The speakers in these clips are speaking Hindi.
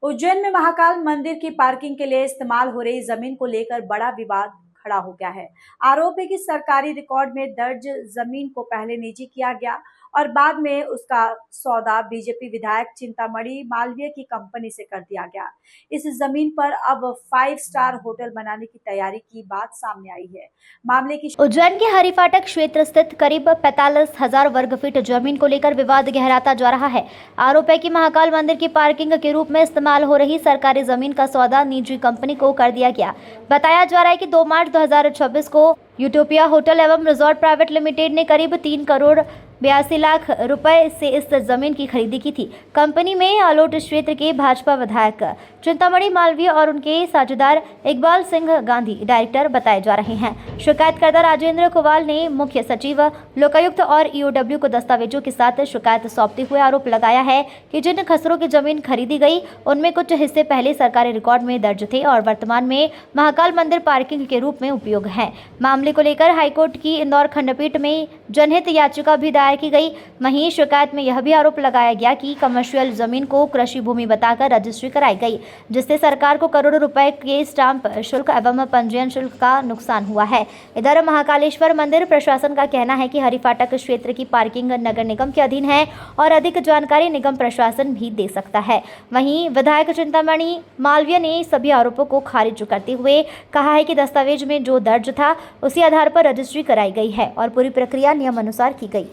उज्जैन में महाकाल मंदिर की पार्किंग के लिए इस्तेमाल हो रही जमीन को लेकर बड़ा विवाद खड़ा हो गया है। आरोप है कि सरकारी रिकॉर्ड में दर्ज जमीन को पहले निजी किया गया और बाद में उसका सौदा बीजेपी विधायक चिंतामणि मालवीय की कंपनी से कर दिया गया। इस जमीन पर अब 5 स्टार होटल बनाने की तैयारी की बात सामने आई है। मामले की उज्जैन के हरिफाटक क्षेत्र स्थित करीब 45,000 वर्ग फीट जमीन को लेकर विवाद गहराता जा रहा है। आरोप है कि महाकाल मंदिर की पार्किंग के रूप में इस्तेमाल हो रही सरकारी जमीन का सौदा निजी कंपनी को कर दिया गया। बताया जा रहा है कि 2 मार्च 2026 को यूटोपिया होटल एवं रिजॉर्ट प्राइवेट लिमिटेड ने करीब 3 करोड़ 82 लाख रुपए से इस जमीन की खरीदी की थी। कंपनी में आलोट क्षेत्र के भाजपा विधायक चिंतामणि मालवीय और उनके साझेदार इकबाल सिंह गांधी डायरेक्टर बताए जा रहे हैं। शिकायतकर्ता राजेंद्र कुवाल ने मुख्य सचिव, लोकायुक्त और ईओडब्ल्यू को दस्तावेजों के साथ शिकायत सौंपते हुए आरोप लगाया है कि जिन खसरों की जमीन खरीदी गई उनमें कुछ हिस्से पहले सरकारी रिकॉर्ड में दर्ज थे और वर्तमान में महाकाल मंदिर पार्किंग के रूप में उपयोग है। मामले को लेकर हाईकोर्ट की इंदौर खंडपीठ में जनहित याचिका भी दायर की गई। वहीं शिकायत में यह भी आरोप लगाया गया कि कमर्शियल जमीन को कृषि भूमि बताकर रजिस्ट्री कराई गई, जिससे सरकार को करोड़ों रुपए के स्टाम्प शुल्क एवं पंजीयन शुल्क का नुकसान हुआ है। इधर महाकालेश्वर मंदिर प्रशासन का कहना है कि हरिफाटक क्षेत्र की पार्किंग नगर निगम के अधीन है और अधिक जानकारी निगम प्रशासन भी दे सकता है। वहीं विधायक चिंतामणि मालवीय ने सभी आरोपों को खारिज करते हुए कहा है कि दस्तावेज में जो दर्ज था उसी आधार पर रजिस्ट्री कराई गई है और पूरी प्रक्रिया नियम अनुसार की गई।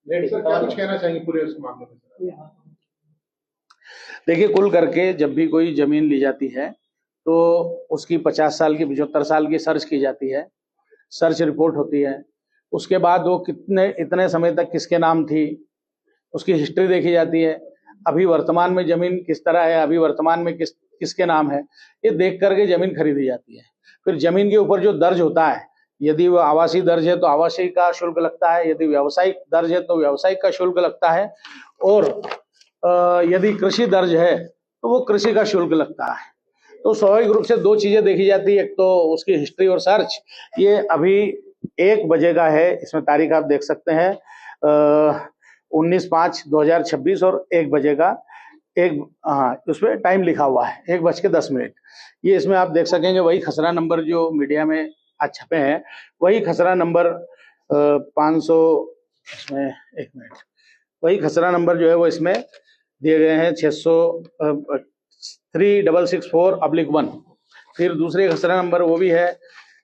सर, क्या कुछ कहना चाहिए पूरे इस मामले में? देखिए, कुल करके जब भी कोई जमीन ली जाती है तो उसकी 50 साल की 75 साल की सर्च की जाती है, सर्च रिपोर्ट होती है। उसके बाद वो इतने समय तक किसके नाम थी, उसकी हिस्ट्री देखी जाती है। अभी वर्तमान में जमीन किस तरह है, अभी वर्तमान में किसके नाम है, ये देख करके जमीन खरीदी जाती है। फिर जमीन के ऊपर जो दर्ज होता है, यदि वो आवासीय दर्ज है तो आवासीय का शुल्क लगता है, यदि व्यावसायिक दर्ज है तो व्यावसायिक का शुल्क लगता है, और यदि कृषि दर्ज है तो वो कृषि का शुल्क लगता है। तो स्वाभाविक रूप से दो चीजें देखी जाती है, एक तो उसकी हिस्ट्री और सर्च। ये अभी 1 बजे का है, इसमें तारीख आप देख सकते हैं 19/5/2026 और 1 बजे का उसमें टाइम लिखा हुआ है 1:10। ये इसमें आप देख सकेंगे वही खसरा नंबर जो मीडिया में आज छपे हैं, वही खसरा नंबर 500 इसमें 1 मिनट, वही खसरा नंबर जो है वो इसमें दिए गए हैं 3664/1। फिर दूसरे खसरा नंबर वो भी है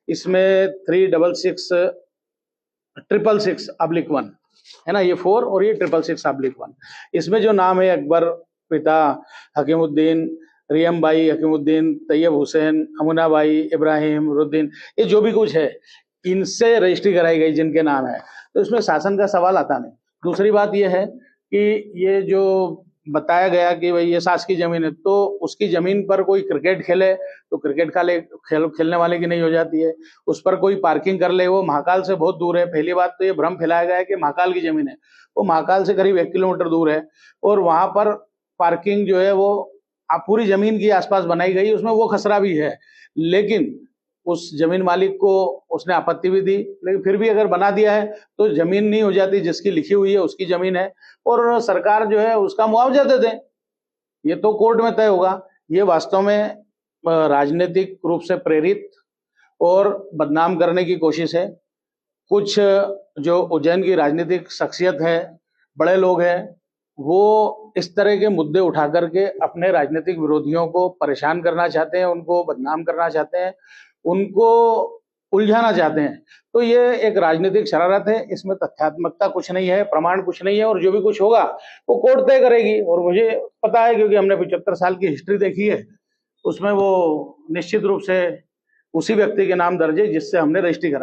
इसमें 3666/1 है ना, ये 4 और ये 666/1। इसमें जो नाम है अकबर, पिता हकीमुद्दीन, रियम बाई हकीमुद्दीन, तैयब हुसैन, अमुना बाई, इब्राहिम, रुद्दीन, ये जो भी कुछ है इनसे रजिस्ट्री कराई गई जिनके नाम है, तो इसमें शासन का सवाल आता नहीं। दूसरी बात यह है कि ये जो बताया गया कि भाई ये शासकीय जमीन है, तो उसकी जमीन पर कोई क्रिकेट खेले तो क्रिकेट खेलने वाले की नहीं हो जाती है। उस पर कोई पार्किंग कर ले, वो महाकाल से बहुत दूर है। पहली बात तो ये भ्रम फैलाया गया है कि महाकाल की जमीन है, वो महाकाल से करीब 1 किलोमीटर दूर है, और वहां पर पार्किंग जो है वो पूरी जमीन के आसपास बनाई गई, उसमें वो खसरा भी है। लेकिन उस जमीन मालिक को उसने आपत्ति भी दी, लेकिन फिर भी अगर बना दिया है तो जमीन नहीं हो जाती, जिसकी लिखी हुई है उसकी जमीन है, और सरकार जो है उसका मुआवजा दे दे। ये तो कोर्ट में तय होगा। ये वास्तव में राजनीतिक रूप से प्रेरित और बदनाम करने की कोशिश है। कुछ जो उज्जैन की राजनीतिक शख्सियत है, बड़े लोग हैं, वो इस तरह के मुद्दे उठा करके अपने राजनीतिक विरोधियों को परेशान करना चाहते हैं, उनको बदनाम करना चाहते हैं, उनको उलझाना चाहते हैं। तो ये एक राजनीतिक शरारत है, इसमें तथ्यात्मकता कुछ नहीं है, प्रमाण कुछ नहीं है, और जो भी कुछ होगा वो कोर्ट तय करेगी। और मुझे पता है, क्योंकि हमने 75 साल की हिस्ट्री देखी है, उसमें वो निश्चित रूप से उसी व्यक्ति के नाम दर्ज है जिससे हमने रजिस्ट्री कराई।